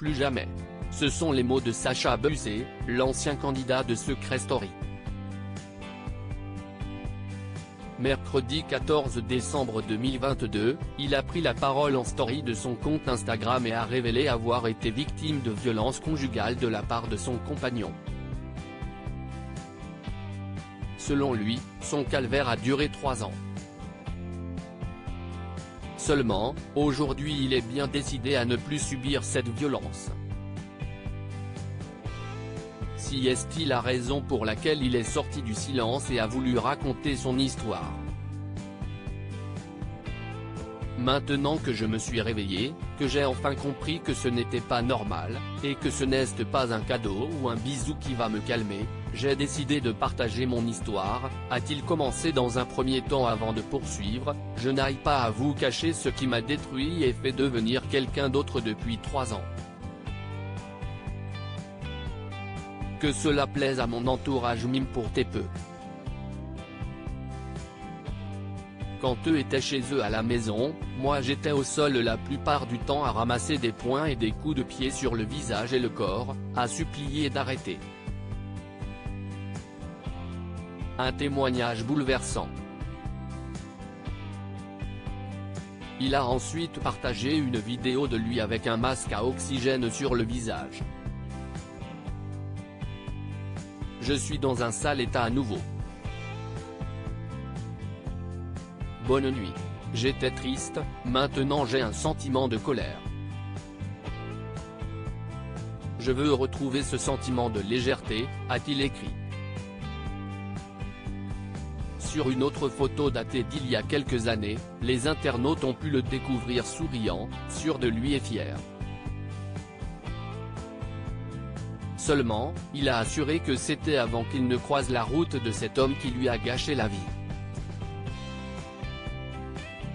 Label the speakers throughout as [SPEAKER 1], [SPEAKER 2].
[SPEAKER 1] plus jamais. Ce sont les mots de Sacha Bussé, l'ancien candidat de Secret Story. Mercredi 14 décembre 2022, il a pris la parole en story de son compte Instagram et a révélé avoir été victime de violences conjugales de la part de son compagnon. Selon lui, son calvaire a duré 3 ans. Seulement, aujourd'hui il est bien décidé à ne plus subir cette violence. Si est la raison pour laquelle il est sorti du silence et a voulu raconter son histoire. Maintenant que je me suis réveillé, que j'ai enfin compris que ce n'était pas normal, et que ce n'est pas un cadeau ou un bisou qui va me calmer, j'ai décidé de partager mon histoire, a-t-il commencé dans un premier temps avant de poursuivre. Je n'arrive pas à vous cacher ce qui m'a détruit et fait devenir quelqu'un d'autre depuis 3 ans. Que cela plaise à mon entourage m'importe peu. Quand eux étaient chez eux à la maison, moi j'étais au sol la plupart du temps à ramasser des poings et des coups de pied sur le visage et le corps, à supplier d'arrêter. Un témoignage bouleversant. Il a ensuite partagé une vidéo de lui avec un masque à oxygène sur le visage. Je suis dans un sale état à nouveau. Bonne nuit. J'étais triste, maintenant j'ai un sentiment de colère. Je veux retrouver ce sentiment de légèreté, a-t-il écrit. Sur une autre photo datée d'il y a quelques années, les internautes ont pu le découvrir souriant, sûr de lui et fier. Seulement, il a assuré que c'était avant qu'il ne croise la route de cet homme qui lui a gâché la vie.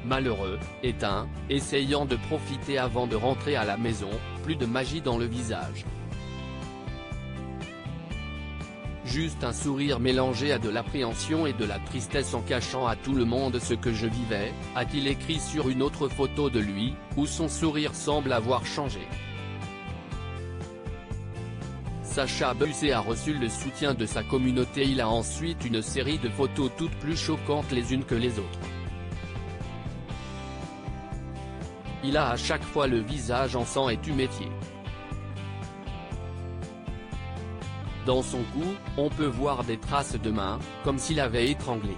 [SPEAKER 1] Malheureux, éteint, essayant de profiter avant de rentrer à la maison, plus de magie dans le visage. Juste un sourire mélangé à de l'appréhension et de la tristesse en cachant à tout le monde ce que je vivais, a-t-il écrit sur une autre photo de lui, où son sourire semble avoir changé. Sacha Bussé a reçu le soutien de sa communauté. Il a ensuite une série de photos toutes plus choquantes les unes que les autres. Il a à chaque fois le visage en sang et tuméfié. Dans son cou, on peut voir des traces de mains, comme s'il avait étranglé.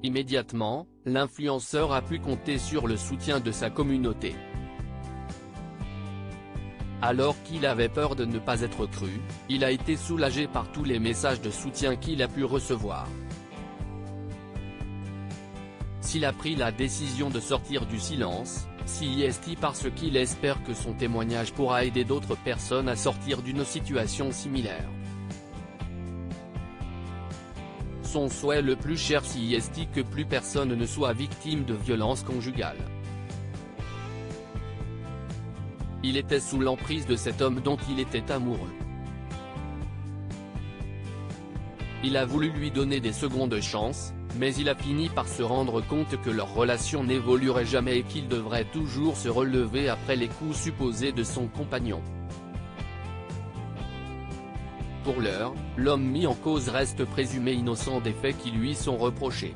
[SPEAKER 1] Immédiatement, l'influenceur a pu compter sur le soutien de sa communauté. Alors qu'il avait peur de ne pas être cru, il a été soulagé par tous les messages de soutien qu'il a pu recevoir. S'il a pris la décision de sortir du silence, c'est parce qu'il espère que son témoignage pourra aider d'autres personnes à sortir d'une situation similaire. Son souhait le plus cher c'est que plus personne ne soit victime de violences conjugales. Il était sous l'emprise de cet homme dont il était amoureux. Il a voulu lui donner des secondes chances, mais il a fini par se rendre compte que leur relation n'évoluerait jamais et qu'il devrait toujours se relever après les coups supposés de son compagnon. Pour l'heure, l'homme mis en cause reste présumé innocent des faits qui lui sont reprochés.